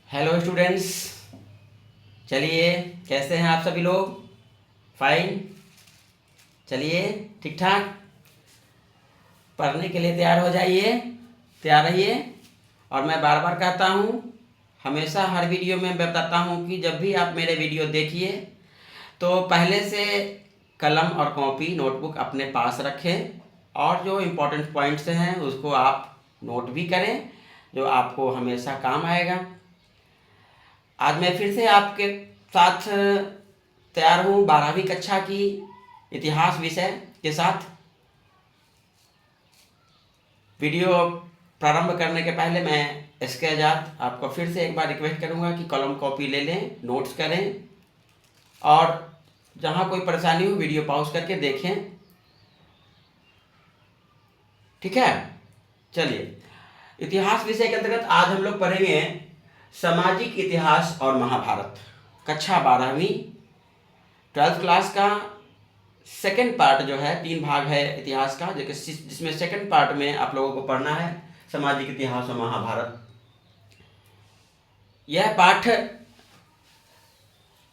Hello students. चलिए, कैसे हैं आप सभी लोग? फाइन। चलिए, ठीक ठाक। पढ़ने के लिए तैयार हो जाइए, तैयार रहिए। और मैं बार बार कहता हूँ, हमेशा हर वीडियो में मैं बताता हूँ कि जब भी आप मेरे वीडियो देखिए तो पहले से कलम और कॉपी नोटबुक अपने पास रखें और जो इम्पोर्टेंट पॉइंट्स हैं उसको आप नोट भी करें, जो आपको हमेशा काम आएगा। आज मैं फिर से आपके साथ तैयार हूँ 12वीं कक्षा की इतिहास विषय के साथ। वीडियो प्रारंभ करने के पहले मैं इसके आजाद आपको फिर से एक बार रिक्वेस्ट करूँगा कि कलम कॉपी ले लें, नोट्स करें और जहाँ कोई परेशानी हो वीडियो पॉज करके देखें। ठीक है, चलिए। इतिहास विषय के अंतर्गत आज हम लोग पढ़ेंगे सामाजिक इतिहास और महाभारत, कक्षा 12वीं 12th क्लास का सेकंड पार्ट जो है, 3 भाग है इतिहास का, जिसमें सेकंड पार्ट में आप लोगों को पढ़ना है सामाजिक इतिहास और महाभारत। यह पाठ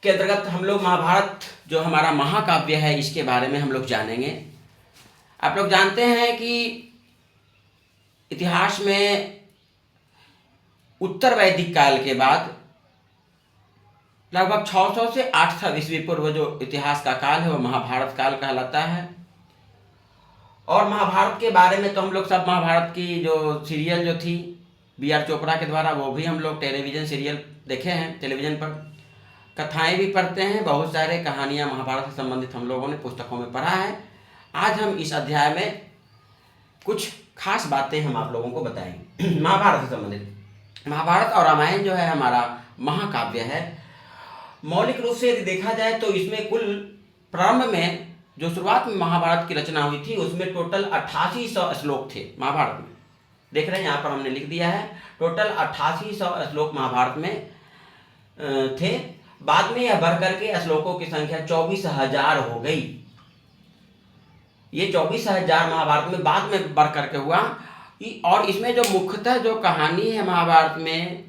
के अंतर्गत हम लोग महाभारत जो हमारा महाकाव्य है इसके बारे में हम लोग जानेंगे। आप लोग जानते हैं कि इतिहास में उत्तर वैदिक काल के बाद लगभग 600 से 800 ईस्वी पूर्व जो इतिहास का काल है वो महाभारत काल कहलाता है। और महाभारत के बारे में तो हम लोग सब महाभारत की जो सीरियल जो थी B.R. चोपड़ा के द्वारा, वो भी हम लोग टेलीविज़न सीरियल देखे हैं, टेलीविज़न पर कथाएं भी पढ़ते हैं, बहुत सारे कहानियां महाभारत से संबंधित हम लोगों ने पुस्तकों में पढ़ा है। आज हम इस अध्याय में कुछ खास बातें हम आप लोगों को बताएंगे महाभारत से संबंधित। महाभारत और रामायण जो है हमारा महाकाव्य है। मौलिक रूप से यदि देखा जाए तो इसमें कुल प्रारंभ में जो शुरुआत में महाभारत की रचना हुई थी उसमें टोटल 8800 श्लोक थे महाभारत में। देख रहे हैं यहाँ पर हमने लिख दिया है, टोटल 8800 श्लोक महाभारत में थे। बाद में यह बढ़ करके श्लोकों की संख्या 24,000 हो गई। ये 24,000 महाभारत में बाद में बढ़ करके हुआ। और इसमें जो मुख्यतः जो कहानी है महाभारत में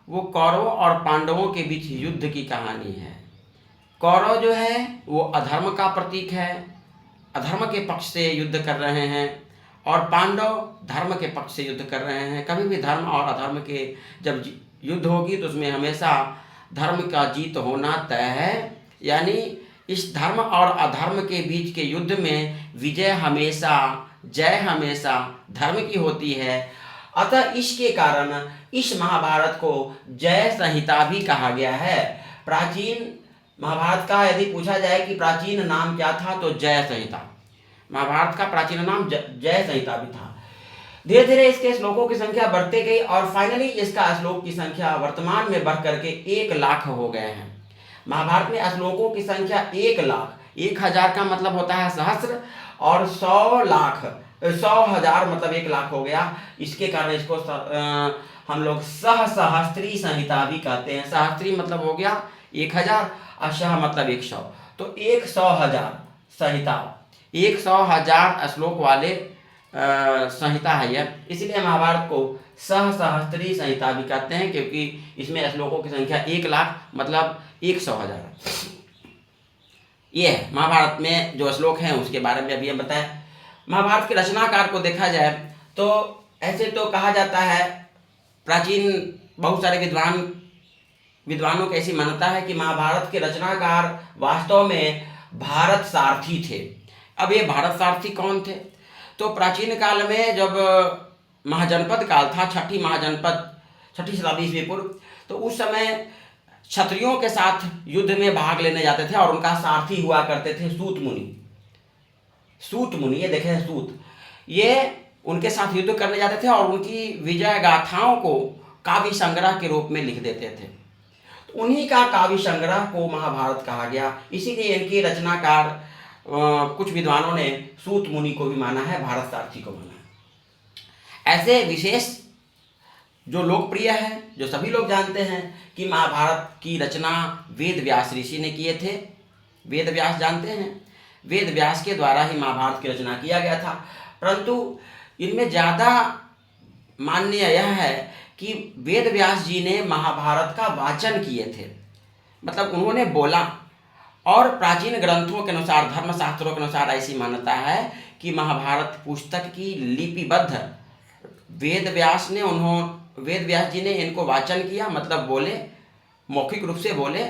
वो कौरवों और पांडवों के बीच युद्ध की कहानी है। कौरव जो है वो अधर्म का प्रतीक है, अधर्म के पक्ष से युद्ध कर रहे हैं, और पांडव धर्म के पक्ष से युद्ध कर रहे हैं। कभी भी धर्म और अधर्म के जब युद्ध होगी तो उसमें हमेशा धर्म का जीत होना तय है। यानी इस धर्म और अधर्म के बीच के युद्ध में विजय हमेशा, जय हमेशा धर्म की होती है। अतः इसके कारण इस महाभारत को जय संहिता भी कहा गया है। प्राचीन महाभारत का यदि पूछा जाए कि प्राचीन नाम क्या था तो जय संहिता, महाभारत का प्राचीन नाम जय संहिता भी था। धीरे धीरे इसके श्लोकों की संख्या बढ़ती गई और फाइनली इसका श्लोक की संख्या वर्तमान में बढ़ करके 1 लाख हो गए हैं। महाभारत में श्लोकों की संख्या 1 लाख, 1000 का मतलब होता है सहस्र, और 100 लाख 100,000 मतलब 1 लाख हो गया। इसके कारण इसको हम लोग सहस्त्री संहिता भी कहते हैं। सहस्त्री मतलब हो गया 1000 और सह मतलब 100, तो 100,000 संहिता, 100,000 श्लोक वाले संहिता है यह। इसलिए महाभारत को सहस्त्री संहिता भी कहते हैं, क्योंकि इसमें श्लोकों की संख्या 1 लाख मतलब 100,000। ये महाभारत में जो श्लोक हैं उसके बारे में अभी हम बताएं। महाभारत के रचनाकार को देखा जाए तो ऐसे तो कहा जाता है, प्राचीन बहुत सारे विद्वानों की ऐसी मान्यता है कि महाभारत के रचनाकार वास्तव में भारत सारथी थे। अब ये भारत सारथी कौन थे? तो प्राचीन काल में जब महाजनपद काल था, छठी शताब्दी ईस्वी पूर्व, तो उस समय क्षत्रियों के साथ युद्ध में भाग लेने जाते थे और उनका सारथी हुआ करते थे सूत मुनि। ये देखें सूत, ये उनके साथ युद्ध करने जाते थे और उनकी विजय गाथाओं को काव्य संग्रह के रूप में लिख देते थे। तो उन्हीं का काव्य संग्रह को महाभारत कहा गया। इसीलिए इनके रचनाकार कुछ विद्वानों ने सूत मुनि को भी माना है, भारत सारथी को माना है। ऐसे विशेष जो लोकप्रिय है, जो सभी लोग जानते हैं कि महाभारत की रचना वेद व्यास ऋषि ने किए थे। वेद व्यास जानते हैं, वेद व्यास के द्वारा ही महाभारत की रचना किया गया था। परंतु इनमें ज़्यादा मान्य यह है कि वेद व्यास जी ने महाभारत का वाचन किए थे, मतलब उन्होंने बोला। और प्राचीन ग्रंथों के अनुसार, धर्मशास्त्रों के अनुसार ऐसी मान्यता है कि महाभारत पुस्तक की लिपिबद्ध वेद व्यास जी ने इनको वाचन किया, मतलब बोले, मौखिक रूप से बोले,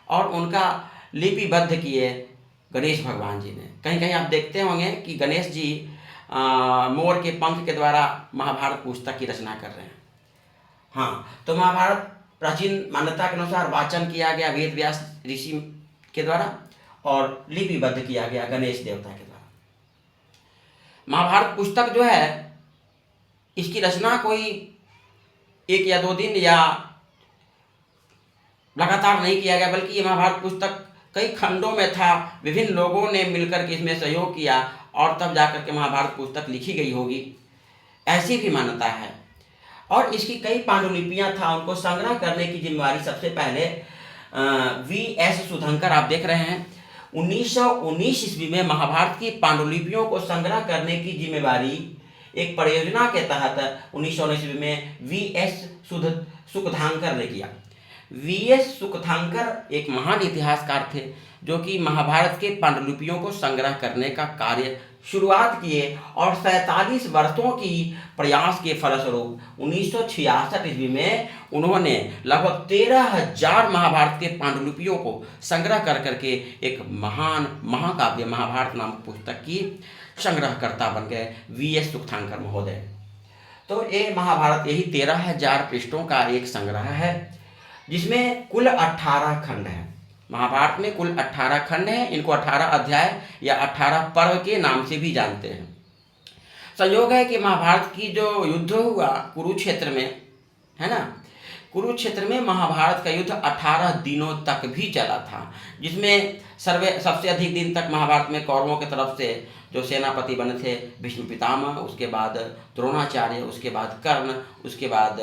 और उनका लिपिबद्ध किए गणेश भगवान जी ने। कहीं कहीं आप देखते होंगे कि गणेश जी मोर के पंख के द्वारा महाभारत पुस्तक की रचना कर रहे हैं। हाँ, तो महाभारत प्राचीन मान्यता के अनुसार वाचन किया गया वेद व्यास ऋषि के द्वारा और लिपिबद्ध किया गया गणेश देवता के द्वारा। महाभारत पुस्तक जो है, इसकी रचना कोई 1 या 2 दिन या लगातार नहीं किया गया, बल्कि ये महाभारत पुस्तक कई खंडों में था। विभिन्न लोगों ने मिलकर के इसमें सहयोग किया और तब जाकर के महाभारत पुस्तक लिखी गई होगी, ऐसी भी मान्यता है। और इसकी कई पांडुलिपियां था, उनको संग्रह करने की जिम्मेवारी सबसे पहले V.S. सुधंकर, आप देख रहे हैं, 1919 ईस्वी में महाभारत की पांडुलिपियों को संग्रह करने की जिम्मेवारी एक परियोजना के तहत 1919 ईस्वी में V.S. सुकथांकर ने किया। V.S. सुकथांकर एक महान इतिहासकार थे जो कि महाभारत के पांडुलिपियों को संग्रह करने का कार्य शुरुआत किए और 47 वर्षों की प्रयास के फलस्वरूप 1966 ईस्वी में उन्होंने लगभग 13,000 महाभारत के पांडुलिपियों को संग्रह कर करके एक महान महाकाव्य महाभारत नामक पुस्तक की संग्रहकर्ता बन गए V.S. सुकथांकर महोदय। तो ये महाभारत यही 13,000 पृष्ठों का एक संग्रह है, जिसमें कुल 18 खंड हैं। महाभारत में कुल 18 खंड हैं। इनको 18 अध्याय या 18 पर्व के नाम से भी जानते हैं। संयोग है कि महाभारत की जो युद्ध हुआ कुरुक्षेत्र में, है ना, कुरुक्षेत्र में महाभारत का युद्ध 18 दिनों तक भी चला था, जिसमें सबसे अधिक दिन तक महाभारत में कौरवों की तरफ से जो सेनापति बने थे भीष्म पितामह, उसके बाद द्रोणाचार्य, उसके बाद कर्ण, उसके बाद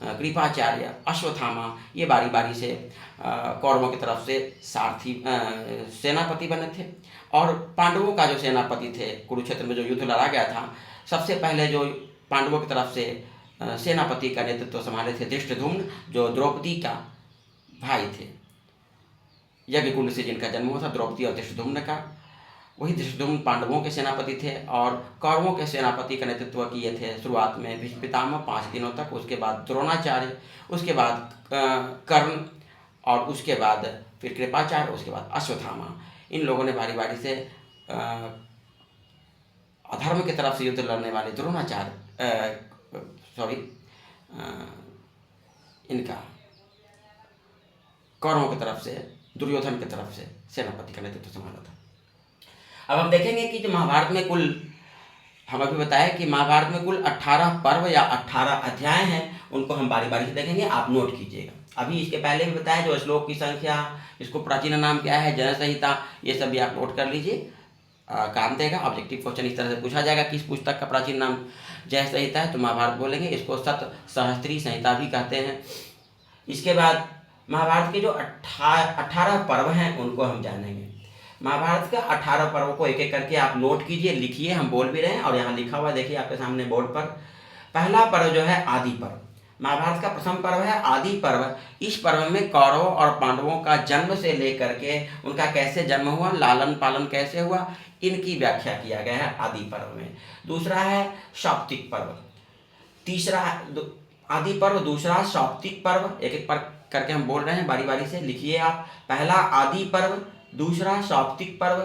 कृपाचार्य, अश्वत्थामा, ये बारी बारी से कौरवों की तरफ से सारथी सेनापति बने थे। और पांडवों का जो सेनापति थे, कुरुक्षेत्र में जो युद्ध लड़ा गया था, सबसे पहले जो पांडवों की तरफ से सेनापति का नेतृत्व संभाले थे धृष्टद्युम्न, जो द्रौपदी का भाई थे। यज्ञकुंड से जिनका जन्म हुआ था, द्रौपदी और धृष्टद्युम्न का, वही धृष्टद्युम्न पांडवों के सेनापति थे। और कौरवों के सेनापति का नेतृत्व किए थे शुरुआत में भीष्म पितामह 5 दिनों तक, उसके बाद द्रोणाचार्य, उसके बाद कर्ण, और उसके बाद फिर कृपाचार्य, उसके बाद अश्वत्थामा। इन लोगों ने बारी बारी से अधर्म की तरफ से युद्ध लड़ने वाले द्रोणाचार्य इनका कौरवों की तरफ से, दुर्योधन की तरफ से सेनापति का नेतृत्व संभाला था। अब हम देखेंगे कि जो महाभारत में कुल, हम अभी बताया कि महाभारत में कुल 18 पर्व या 18 अध्याय हैं, उनको हम बारी बारी से देखेंगे, आप नोट कीजिएगा। अभी इसके पहले भी बताया जो श्लोक की संख्या, इसको प्राचीन नाम क्या है, जय संहिता, ये सब भी आप नोट कर लीजिए, काम देगा। ऑब्जेक्टिव क्वेश्चन इस तरह से पूछा जाएगा, किस पुस्तक का प्राचीन नाम जय संहिता है, तो महाभारत बोलेंगे। इसको सत सहस्त्री संहिता भी कहते हैं। इसके बाद महाभारत के जो 18 पर्व हैं उनको हम जानेंगे। महाभारत का 18 पर्व को एक एक करके आप नोट कीजिए, लिखिए, हम बोल भी रहे हैं और यहाँ लिखा हुआ देखिए आपके सामने बोर्ड पर। पहला पर्व जो है आदि पर्व, महाभारत का प्रथम पर्व है आदि पर्व। इस पर्व में कौरवों और पांडवों का जन्म से लेकर के उनका कैसे जन्म हुआ, लालन पालन कैसे हुआ, इनकी व्याख्या किया गया है आदि पर्व में। दूसरा है शौप्तिक पर्व, तीसरा आदि पर्व, दूसरा शौप्तिक पर्व। एक एक पर करके हम बोल रहे हैं, बारी बारी से लिखिए आप। पहला आदि पर्व, दूसरा शौप्तिक पर्व,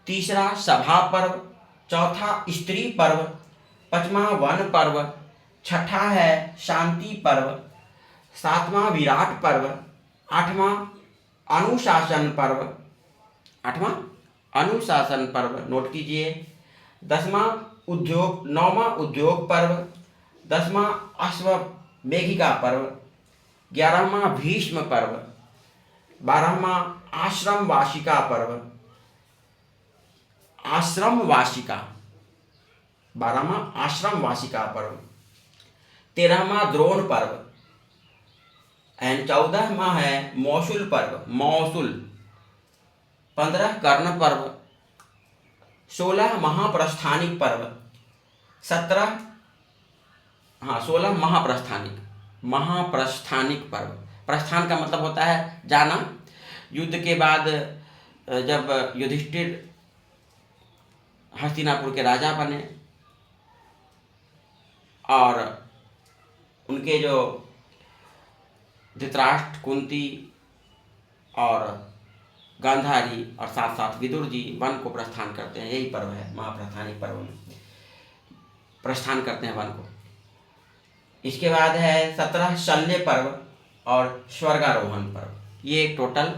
तीसरा सभा पर्व, चौथा स्त्री पर्व, पांचवा वन पर्व, छठा है शांति पर्व, सातवां विराट पर्व, आठवां अनुशासन पर्व, नोट कीजिए। 9वां उद्योग पर्व, 10वां अश्वमेधिका पर्व, 11वां भीष्म पर्व, 12वां आश्रम वासिका पर्व, 12वां आश्रम वासिका पर्व, 13वां द्रोण पर्व, एंड 14वां है मौसूल पर्व, 15 कर्ण पर्व, 16 महाप्रस्थानिक पर्व, 16 महाप्रस्थानिक, महाप्रस्थानिक पर्व। प्रस्थान का मतलब होता है जाना। युद्ध के बाद जब युधिष्ठिर हस्तिनापुर के राजा बने और उनके जो धृतराष्ट्र, कुंती और गांधारी और साथ साथ विदुर जी वन को प्रस्थान करते हैं, यही पर्व है महाप्रस्थानिक पर्व में प्रस्थान करते हैं वन को। इसके बाद है 17 शल्य पर्व और स्वर्गारोहण पर्व। ये टोटल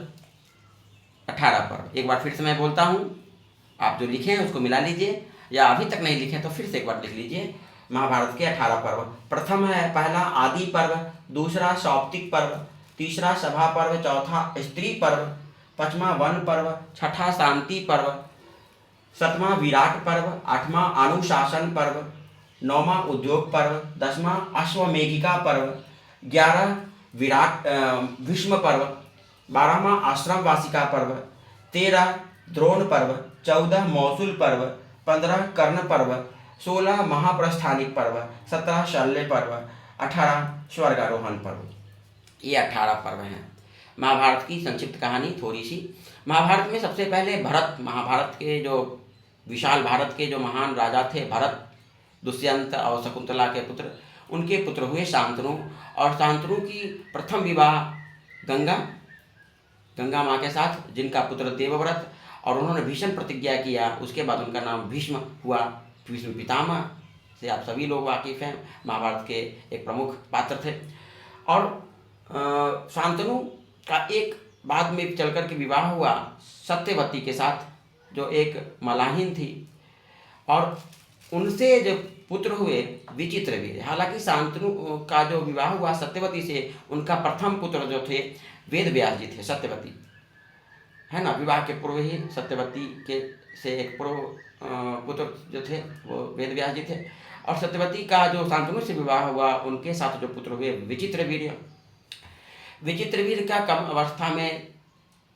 18 पर्व। एक बार फिर से मैं बोलता हूँ, आप जो लिखे हैं उसको मिला लीजिए, या अभी तक नहीं लिखे तो फिर से एक बार लिख लीजिए। महाभारत के 18 पर्व। प्रथम है पहला आदि पर्व, दूसरा सौप्तिक पर्व, तीसरा सभा पर्व, चौथा स्त्री पर्व, पांचवा वन पर्व, छठा शांति पर्व, सातवां विराट पर्व, आठवां अनुशासन पर्व, नौवां उद्योग पर्व, 10वां अश्वमेघिका पर्व, 11 विराट भीष्म पर्व, 12वां आश्रम वासिका पर्व, 13 द्रोण पर्व, 14 मौसूल पर्व, 15 कर्ण पर्व, 16 महाप्रस्थानिक पर्व, 17 शल्य पर्व, 18 स्वर्गारोहण पर्व। ये 18 पर्व हैं। महाभारत की संक्षिप्त कहानी थोड़ी सी। महाभारत में सबसे पहले भरत, महाभारत के जो विशाल भारत के जो महान राजा थे भरत, दुष्यंत और शकुंतला के पुत्र, उनके पुत्र हुए शांतनु। और शांतनु की प्रथम विवाह गंगा माँ के साथ, जिनका पुत्र देवव्रत, और उन्होंने भीषण प्रतिज्ञा किया। उसके बाद उनका नाम भीष्म हुआ। भीष्म पितामह से आप सभी लोग वाकिफ हैं, महाभारत के एक प्रमुख पात्र थे। और शांतनु का एक बाद में चल कर के विवाह हुआ सत्यवती के साथ, जो एक मलाहिन थी, और उनसे जो पुत्र हुए विचित्रवीर्य। हालांकि शांतनु का जो विवाह हुआ सत्यवती से, उनका प्रथम पुत्र जो थे वेद व्यास जी थे। सत्यवती है ना, विवाह के पूर्व ही सत्यवती के से एक पूर्व पुत्र जो थे वो वेद व्यास जी थे। और सत्यवती का जो शांतनु से विवाह हुआ, उनके साथ जो पुत्र हुए विचित्रवीर्य। विचित्रवीर्य का कम अवस्था में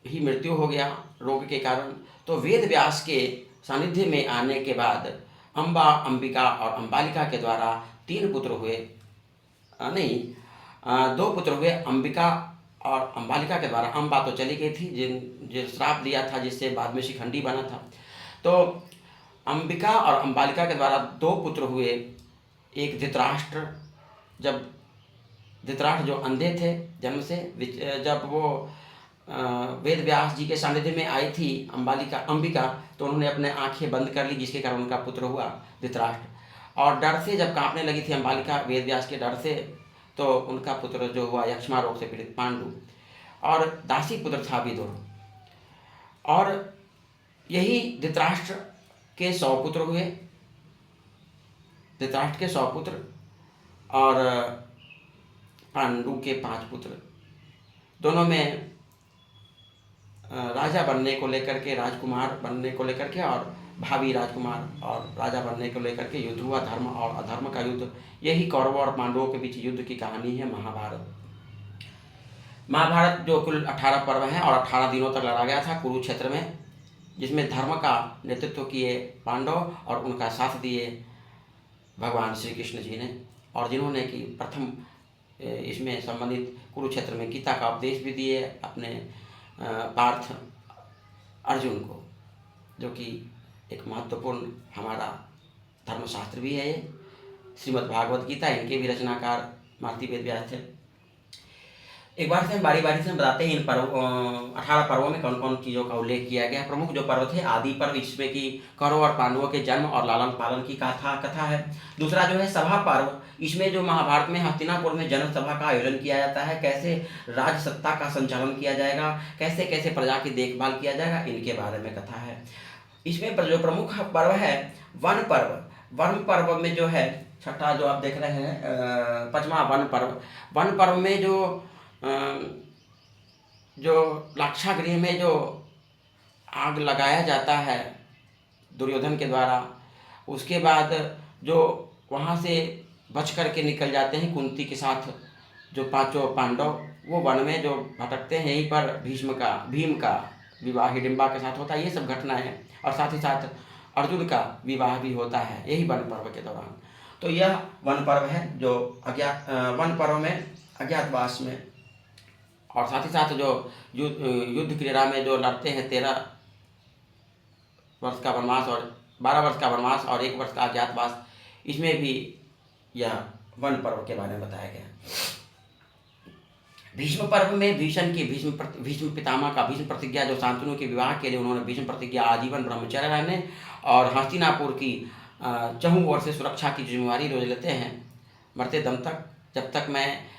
ही मृत्यु हो गया रोग के कारण। तो वेद व्यास के सानिध्य में आने के बाद अम्बा, अंबिका और अंबालिका के द्वारा 3 पुत्र हुए, नहीं 2 पुत्र हुए अंबिका और अंबालिका के द्वारा। अम्बा तो चली गई थी, जिन श्राप दिया था, जिससे बाद में शिखंडी बना था। तो अंबिका और अंबालिका के द्वारा 2 पुत्र हुए। एक धृतराष्ट्र, जब धृतराष्ट्र जो अंधे थे जन्म से, जब वो वेद व्यास जी के सानिध्य में आई थी अंबिका, तो उन्होंने अपने आंखें बंद कर ली, जिसके कारण उनका पुत्र हुआ धृतराष्ट्र। और डर से जब कांपने लगी थी अंबालिका वेद व्यास के डर से, तो उनका पुत्र जो हुआ यक्ष्मा रोग से पीड़ित पांडु। और दासी पुत्र था विदुर। और यही धृतराष्ट्र के 100 पुत्र हुए। धृतराष्ट्र के 100 पुत्र और पांडु के 5 पुत्र। दोनों में राजा बनने को लेकर के, राजकुमार बनने को लेकर के, और भावी राजकुमार और राजा बनने को लेकर के युद्ध हुआ, धर्म और अधर्म का युद्ध। यही कौरवों और पांडवों के बीच युद्ध की कहानी है महाभारत। महाभारत जो कुल 18 पर्व हैं और 18 दिनों तक लड़ा गया था कुरुक्षेत्र में, जिसमें धर्म का नेतृत्व किए पांडव और उनका साथ दिए भगवान श्री कृष्ण जी ने, और जिन्होंने कि प्रथम इसमें संबंधित कुरुक्षेत्र में गीता का उपदेश भी दिए अपने पार्थ अर्जुन को, जो कि एक महत्वपूर्ण हमारा धर्मशास्त्र भी है। ये श्रीमद् भागवत गीता, इनके भी रचनाकार महर्षि वेद व्यास थे। एक बार से हम बारी बारी से बताते हैं इन पर्व 18 पर्वों में कौन कौन चीज़ों का उल्लेख किया गया। प्रमुख जो पर्व थे आदि पर्व, इसमें कि कौरव और पांडवों के जन्म और लालन पालन की कथा है। दूसरा जो है सभा पर्व, इसमें जो महाभारत में हस्तिनापुर में जनक सभा का आयोजन किया जाता है, कैसे राज सत्ता का संचालन किया जाएगा, कैसे कैसे प्रजा की देखभाल किया जाएगा, इनके बारे में कथा है। इसमें जो प्रमुख पर्व है वन पर्व। वन पर्व में जो है छठा जो आप देख रहे हैं 5वां वन पर्व। वन पर्व में जो लाक्षागृह में जो आग लगाया जाता है दुर्योधन के द्वारा, उसके बाद जो वहाँ से बच कर के निकल जाते हैं कुंती के साथ जो 5 पांडव, वो वन में जो भटकते हैं, यहीं पर भीम का विवाह हिडिंबा के साथ होता है। ये सब घटनाएं हैं, और साथ ही साथ अर्जुन का विवाह भी होता है यही वन पर्व के दौरान। तो यह वन पर्व है जो वन पर्व में अज्ञातवास में, और साथ ही साथ जो युद्ध क्रीड़ा में जो लड़ते हैं 13 वर्ष का वनवास और 12 वर्ष का वनवास और 1 वर्ष का अज्ञातवास, इसमें भी यह वन पर्व के बारे में बताया गया। भीष्म पर्व में भीष्म पितामह का भीष्म प्रतिज्ञा, जो शांतनु के विवाह के लिए उन्होंने भीष्म प्रतिज्ञा आजीवन ब्रह्मचर्य रहने और हस्तिनापुर की चहुं ओर से सुरक्षा की जिम्मेवारी रोज लेते हैं मरते दम तक। जब तक मैं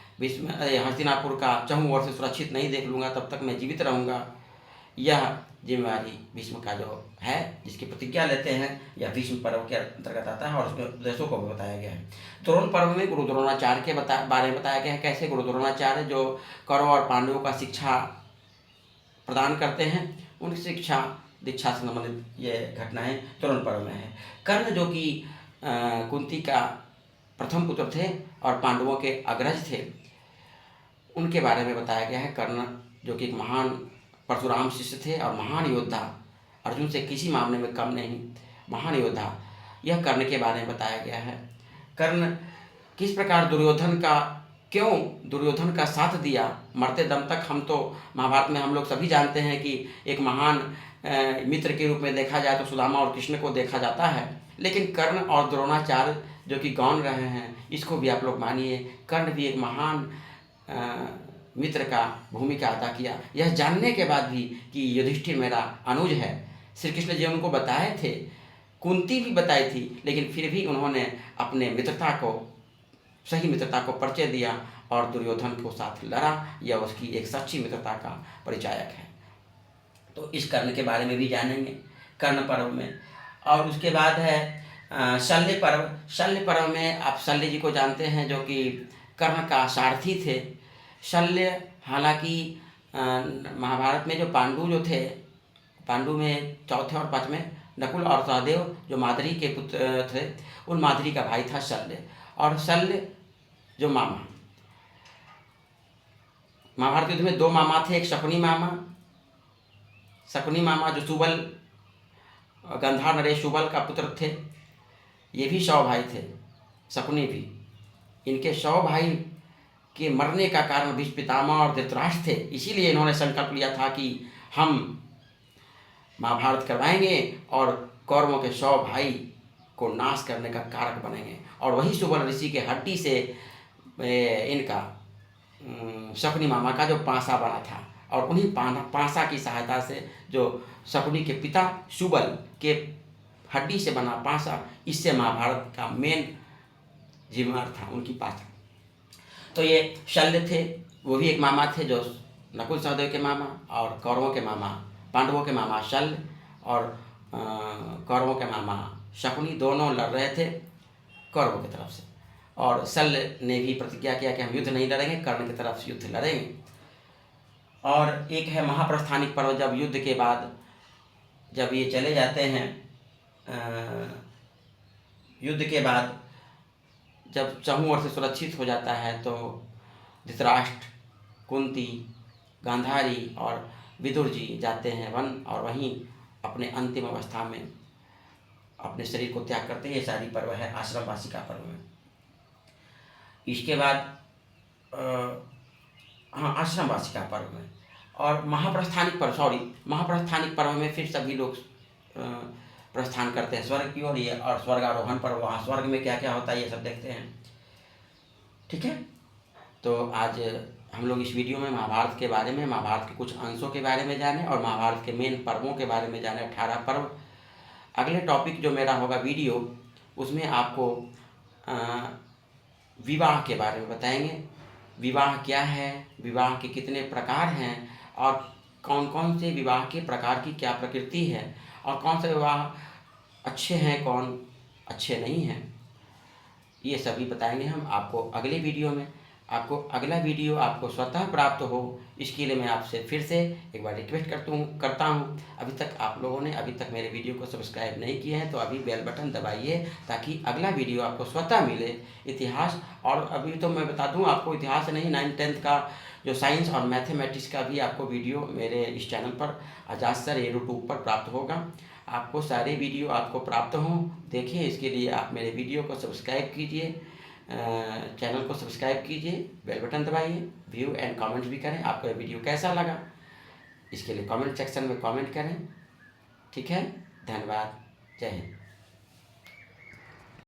हस्तिनापुर का चहुं ओर से सुरक्षित नहीं देख लूँगा तब तक मैं जीवित रहूँगा। यह जिम्मेवारी भीष्म का जो है, जिसकी प्रतिज्ञा लेते हैं, यह भीष्म पर्व के अंतर्गत आता है और उसमें उद्देश्यों को भी बताया गया है। द्रोण पर्व में गुरु द्रोणाचार्य के बारे में बताया गया है। कैसे गुरु द्रोणाचार्य जो कौरव और पांडवों का शिक्षा प्रदान करते हैं, उनकी शिक्षा दीक्षा से संबंधित ये घटनाएं द्रोण पर्व में है। कर्ण जो कि कुंती का प्रथम पुत्र थे और पांडवों के अग्रज थे, उनके बारे में बताया गया है। कर्ण जो कि एक महान परशुराम शिष्य थे और महान योद्धा, अर्जुन से किसी मामले में कम नहीं, महान योद्धा, यह कर्ण के बारे में बताया गया है। कर्ण किस प्रकार दुर्योधन का साथ दिया मरते दम तक। हम तो महाभारत में हम लोग सभी जानते हैं कि एक महान मित्र के रूप में देखा जाए तो सुदामा और कृष्ण को देखा जाता है, लेकिन कर्ण और द्रोणाचार्य जो कि गौण रहे हैं, इसको भी आप लोग मानिए, कर्ण भी एक महान मित्र का भूमिका अदा किया। यह जानने के बाद भी कि युधिष्ठिर मेरा अनुज है, श्री कृष्ण जी उनको बताए थे, कुंती भी बताई थी, लेकिन फिर भी उन्होंने अपने सही मित्रता को परिचय दिया और दुर्योधन को साथ लड़ा। यह उसकी एक सच्ची मित्रता का परिचायक है। तो इस कर्ण के बारे में भी जानेंगे कर्ण पर्व में। और उसके बाद है शल्य पर्व। शल्य पर्व में आप शल्य जी को जानते हैं, जो कि कर्ण का सारथी थे। शल्य हालांकि महाभारत में जो पांडु जो थे, पांडु में चौथे और पांचवें नकुल और सहदेव जो माद्री के पुत्र थे, उन माद्री का भाई था शल्य। और शल्य जो महाभारत युद्ध में 2 मामा थे, एक शकुनी मामा जो सुबल गंधार नरेश सुबल का पुत्र थे, ये भी 100 भाई थे, शकुनी भी। इनके 100 भाई के मरने का कारण भीष्म पितामह और धृतराष्ट्र थे, इसीलिए इन्होंने संकल्प लिया था कि हम महाभारत करवाएंगे और कौरवों के 100 भाई को नाश करने का कारक बनेंगे। और वही सुबल ऋषि के हड्डी से इनका शकुनी मामा का जो पासा बना था, और उन्हीं पासा की सहायता से जो शकुनी के पिता सुबल के हड्डी से बना पासा, इससे महाभारत का मेन जिम्मेदार था उनकी पासा। तो ये शल्य थे, वो भी एक मामा थे, जो नकुल सहदेव के मामा और कौरवों के मामा, पांडवों के मामा शल्य और कौरवों के मामा शकुनी, दोनों लड़ रहे थे कौरवों की तरफ से। और शल्य ने भी प्रतिज्ञा किया कि हम युद्ध नहीं लड़ेंगे, कर्ण की तरफ से युद्ध लड़ेंगे। और एक है महाप्रस्थानिक पर्व, जब युद्ध के बाद जब ये चले जाते हैं, युद्ध के बाद जब चहुं ओर से सुरक्षित हो जाता है, तो धृतराष्ट्र, कुंती, गांधारी और विदुर जी जाते हैं वन, और वहीं अपने अंतिम अवस्था में अपने शरीर को त्याग करते हैं। ये सारी पर्व है आश्रमवासी का पर्व में। इसके बाद आश्रमवासी का पर्व में और महाप्रस्थानिक पर्व में फिर सभी लोग प्रस्थान करते हैं स्वर्ग की ओर, ये और स्वर्गारोहण पर्व, वहाँ स्वर्ग में क्या क्या होता है ये सब देखते हैं। ठीक है, तो आज हम लोग इस वीडियो में महाभारत के बारे में, महाभारत के कुछ अंशों के बारे में जाने और महाभारत के मेन पर्वों के बारे में जाने, 18 पर्व। अगले टॉपिक जो मेरा होगा वीडियो, उसमें आपको विवाह के बारे में बताएंगे। विवाह क्या है, विवाह के कितने प्रकार हैं और कौन कौन से विवाह के प्रकार की क्या प्रकृति है और कौन से विवाह अच्छे हैं, कौन अच्छे नहीं हैं, ये सभी बताएंगे हम आपको अगले वीडियो में। आपको अगला वीडियो आपको स्वतः प्राप्त हो, इसके लिए मैं आपसे फिर से एक बार रिक्वेस्ट करता हूँ, अभी तक आप लोगों ने अभी तक मेरे वीडियो को सब्सक्राइब नहीं किए हैं तो अभी बेल बटन दबाइए, ताकि अगला वीडियो आपको स्वतः मिले। इतिहास, और अभी तो मैं बता दूँ आपको, इतिहास नहीं 9th 10th का जो साइंस और मैथमेटिक्स का भी आपको वीडियो मेरे इस चैनल पर आजाद सर यूट्यूब पर प्राप्त होगा। आपको सारे वीडियो आपको प्राप्त हों, देखिए, इसके लिए आप मेरे वीडियो को सब्सक्राइब कीजिए, चैनल को सब्सक्राइब कीजिए, बेल बटन दबाइए, व्यू एंड कमेंट भी करें। आपको ये वीडियो कैसा लगा इसके लिए कमेंट सेक्शन में कमेंट करें। ठीक है, धन्यवाद, जय हिंद।